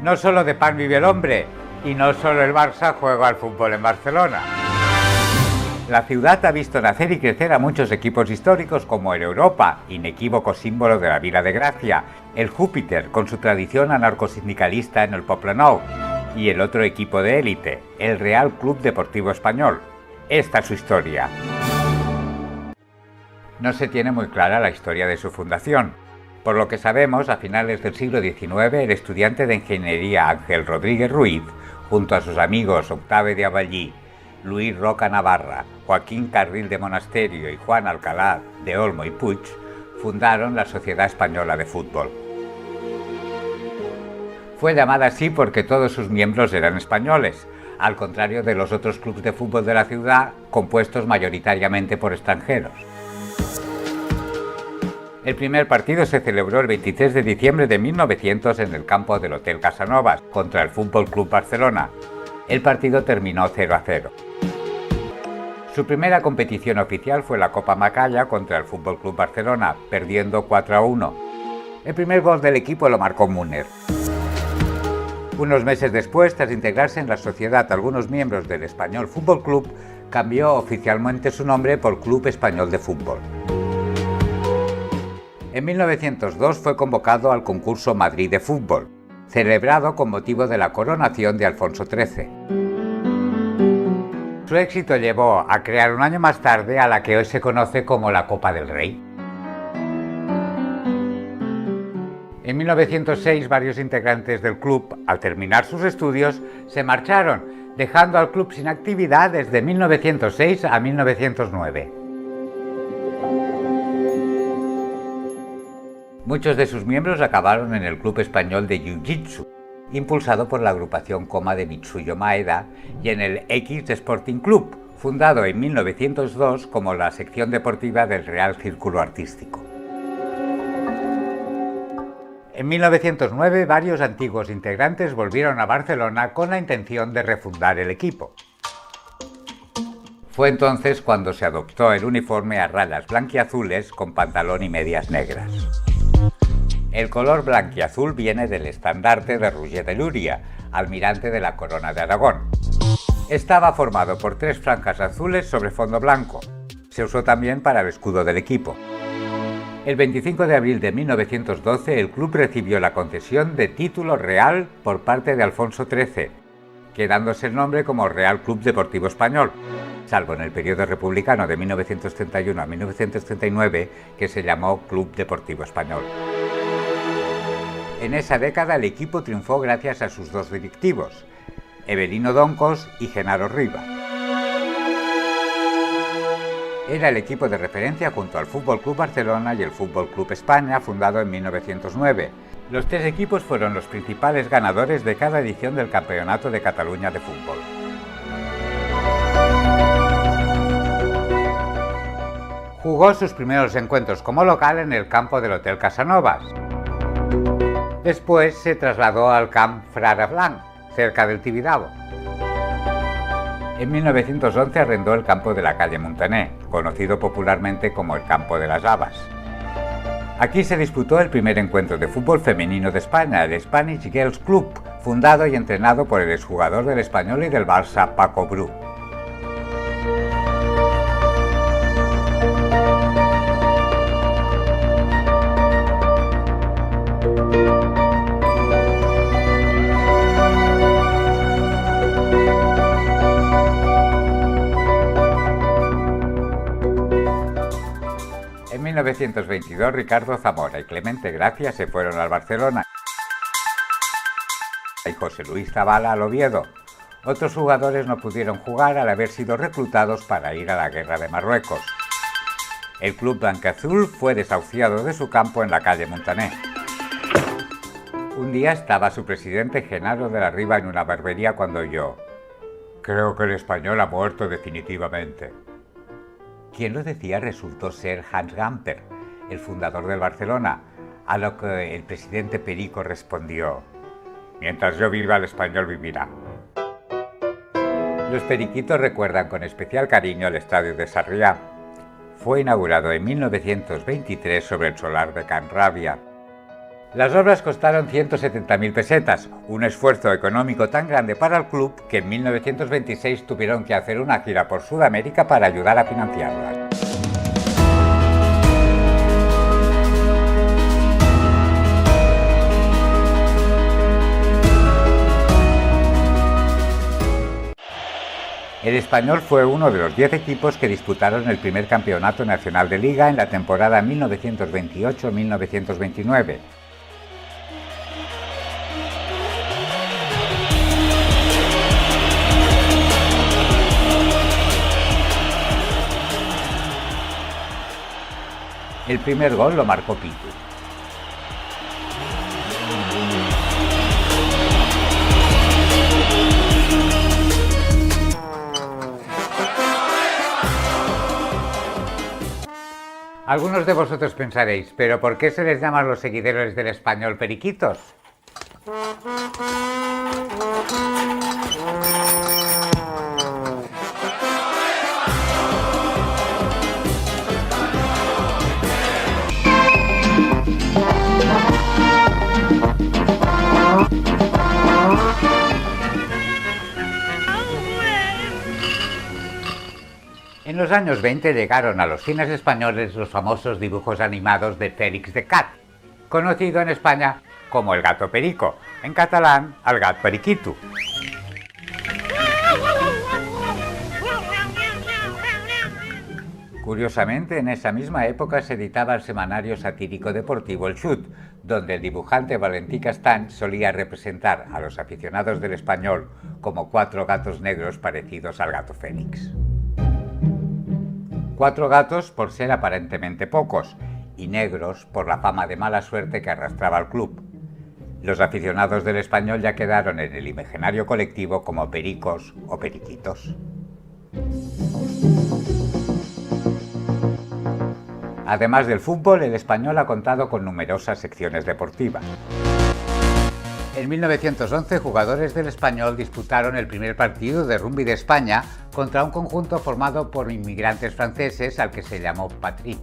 No solo de pan vive el hombre, y no solo el Barça juega al fútbol en Barcelona. La ciudad ha visto nacer y crecer a muchos equipos históricos como el Europa, inequívoco símbolo de la Vila de Gracia, el Júpiter, con su tradición anarcosindicalista en el Poble Nou, y el otro equipo de élite, el Real Club Deportivo Español. Esta es su historia. No se tiene muy clara la historia de su fundación. Por lo que sabemos, a finales del siglo XIX, el estudiante de ingeniería Ángel Rodríguez Ruiz, junto a sus amigos Octave de Avallí, Luis Roca Navarra, Joaquín Carril de Monasterio y Juan Alcalá de Olmo y Puig, fundaron la Sociedad Española de Fútbol. Fue llamada así porque todos sus miembros eran españoles, al contrario de los otros clubes de fútbol de la ciudad, compuestos mayoritariamente por extranjeros. El primer partido se celebró el 23 de diciembre de 1900 en el campo del Hotel Casanovas contra el Fútbol Club Barcelona. El partido terminó 0-0. Su primera competición oficial fue la Copa Macaya contra el Fútbol Club Barcelona, perdiendo 4-1. El primer gol del equipo lo marcó Müller. Unos meses después, tras integrarse en la sociedad algunos miembros del Español Fútbol Club, cambió oficialmente su nombre por Club Español de Fútbol. En 1902 fue convocado al concurso Madrid de Fútbol, celebrado con motivo de la coronación de Alfonso XIII. Su éxito llevó a crear un año más tarde a la que hoy se conoce como la Copa del Rey. En 1906 varios integrantes del club, al terminar sus estudios, se marcharon, dejando al club sin actividad desde 1906 a 1909. Muchos de sus miembros acabaron en el Club Español de Jiu-Jitsu, impulsado por la agrupación Koma de Mitsuyo Maeda, y en el X Sporting Club, fundado en 1902 como la sección deportiva del Real Círculo Artístico. En 1909, varios antiguos integrantes volvieron a Barcelona con la intención de refundar el equipo. Fue entonces cuando se adoptó el uniforme a rayas blanquiazules con pantalón y medias negras. El color blanquiazul viene del estandarte de Roger de Llúria, almirante de la Corona de Aragón. Estaba formado por 3 franjas azules sobre fondo blanco. Se usó también para el escudo del equipo. El 25 de abril de 1912 el club recibió la concesión de título real por parte de Alfonso XIII, quedándose el nombre como Real Club Deportivo Español, salvo en el periodo republicano de 1931 a 1939, que se llamó Club Deportivo Español. En esa década el equipo triunfó gracias a sus 2 directivos, Evelino Doncos y Genaro Riba. Era el equipo de referencia junto al Fútbol Club Barcelona y el Fútbol Club España, fundado en 1909. Los 3 equipos fueron los principales ganadores de cada edición del Campeonato de Cataluña de Fútbol. Jugó sus primeros encuentros como local en el campo del Hotel Casanovas. Después se trasladó al Camp Frare Blanc, cerca del Tibidabo. En 1911 arrendó el campo de la calle Muntaner, conocido popularmente como el Campo de las Habas. Aquí se disputó el primer encuentro de fútbol femenino de España, el Spanish Girls Club, fundado y entrenado por el exjugador del Español y del Barça, Paco Bru. En 1922 Ricardo Zamora y Clemente Gracia se fueron al Barcelona y José Luis Zabala al Oviedo. Otros jugadores no pudieron jugar al haber sido reclutados para ir a la guerra de Marruecos. El club blanquiazul fue desahuciado de su campo en la calle Muntaner. Un día estaba su presidente Genaro de la Riva en una barbería cuando oyó: "Creo que el Español ha muerto definitivamente". Quien lo decía resultó ser Hans Gamper, el fundador del Barcelona, a lo que el presidente Perico respondió: "Mientras yo viva, el Español vivirá". Los periquitos recuerdan con especial cariño el estadio de Sarriá. Fue inaugurado en 1923 sobre el solar de Can Ràbia. Las obras costaron 170.000 pesetas, un esfuerzo económico tan grande para el club que en 1926 tuvieron que hacer una gira por Sudamérica para ayudar a financiarlas. El Español fue uno de los 10 equipos que disputaron el primer campeonato nacional de Liga en la temporada 1928-1929. El primer gol lo marcó Pitu. Algunos de vosotros pensaréis, ¿pero por qué se les llama a los seguidores del Español periquitos? En los años 20 llegaron a los cines españoles los famosos dibujos animados de Félix the Cat, conocido en España como el gato perico, en catalán el gat periquitu. Curiosamente, en esa misma época se editaba el semanario satírico deportivo El Xut, donde el dibujante Valentí Castany solía representar a los aficionados del Español como 4 gatos negros parecidos al gato Félix. 4 gatos por ser aparentemente pocos, y negros por la fama de mala suerte que arrastraba el club. Los aficionados del Español ya quedaron en el imaginario colectivo como pericos o periquitos. Además del fútbol, el Español ha contado con numerosas secciones deportivas. En 1911, jugadores del Español disputaron el primer partido de rugby de España contra un conjunto formado por inmigrantes franceses al que se llamó Patrie.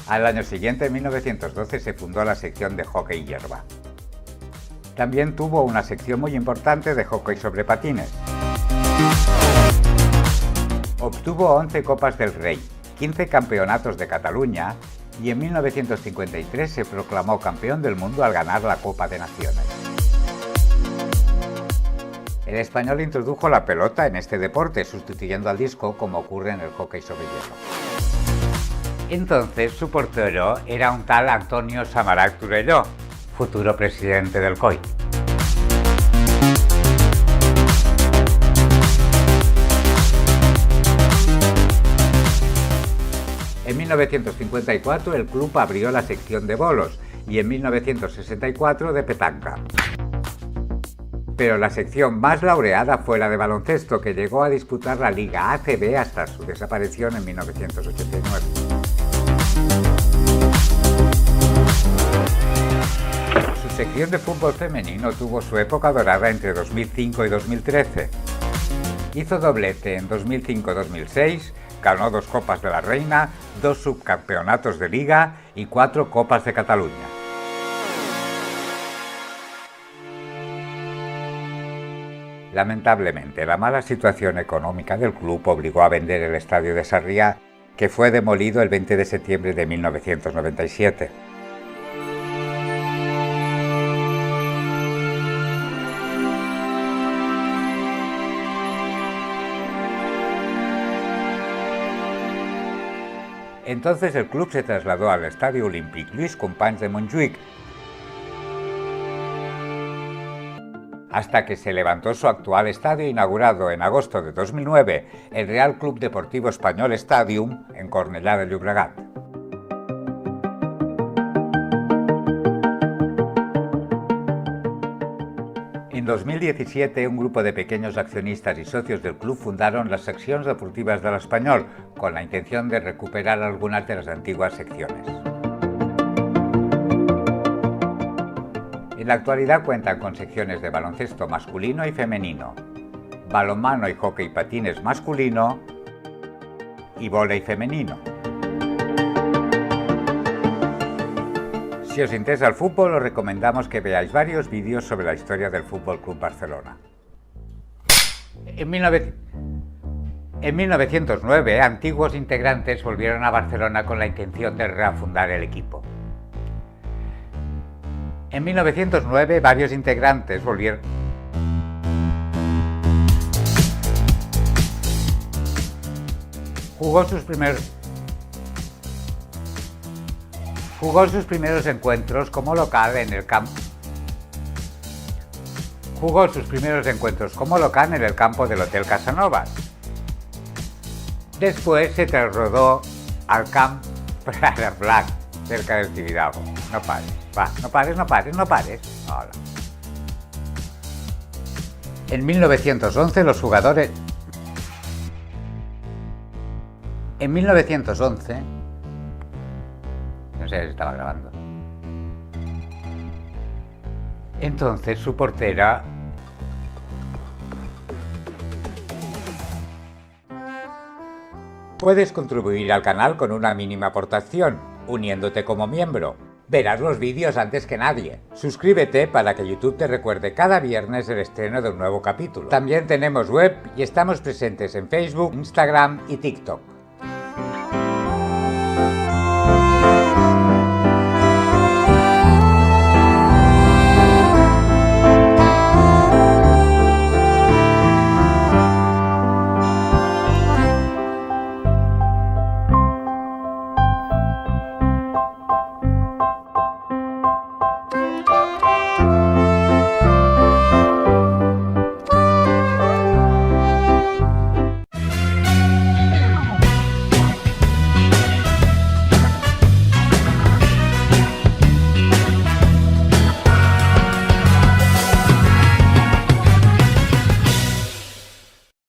Al año siguiente, en 1912, se fundó la sección de hockey hierba. También tuvo una sección muy importante de hockey sobre patines. Obtuvo 11 Copas del Rey, 15 campeonatos de Cataluña y en 1953 se proclamó campeón del mundo al ganar la Copa de Naciones. El Español introdujo la pelota en este deporte, sustituyendo al disco como ocurre en el hockey sobre hielo. Entonces su portero era un tal Antonio Samaranch Torelló, futuro presidente del COI. En 1954 el club abrió la sección de bolos y en 1964 de petanca. Pero la sección más laureada fue la de baloncesto, que llegó a disputar la Liga ACB hasta su desaparición en 1989. Su sección de fútbol femenino tuvo su época dorada entre 2005 y 2013. Hizo doblete en 2005-2006, ganó 2 Copas de la Reina, 2 subcampeonatos de Liga y 4 Copas de Cataluña. Lamentablemente, la mala situación económica del club obligó a vender el estadio de Sarriá, que fue demolido el 20 de septiembre de 1997. Entonces el club se trasladó al Estadio Olímpic Lluís Companys de Montjuïc, hasta que se levantó su actual estadio, inaugurado en agosto de 2009, el Real Club Deportivo Español Stadium, en Cornellà de Llobregat. En 2017, un grupo de pequeños accionistas y socios del club fundaron las seccions deportives de l'Espanyol, con la intención de recuperar algunas de las antiguas secciones. En la actualidad cuentan con secciones de baloncesto masculino y femenino, balonmano y hockey patines masculino y vóley femenino. Si os interesa el fútbol, os recomendamos que veáis varios vídeos sobre la historia del Fútbol Club Barcelona. En 1909, antiguos integrantes volvieron a Barcelona con la intención de refundar el equipo. En 1909, varios integrantes volvieron. Jugó sus primeros encuentros como local en el campo. Jugó sus primeros encuentros como local en el campo del Hotel Casanovas. Después se trasladó al Camp Prat Blanc, cerca del Tibidabo. No pares, va, no pares. Hola. En 1911 los jugadores... En 1911... No sé si estaba grabando. Entonces su portera... Puedes contribuir al canal con una mínima aportación, uniéndote como miembro. Verás los vídeos antes que nadie. Suscríbete para que YouTube te recuerde cada viernes el estreno de un nuevo capítulo. También tenemos web y estamos presentes en Facebook, Instagram y TikTok.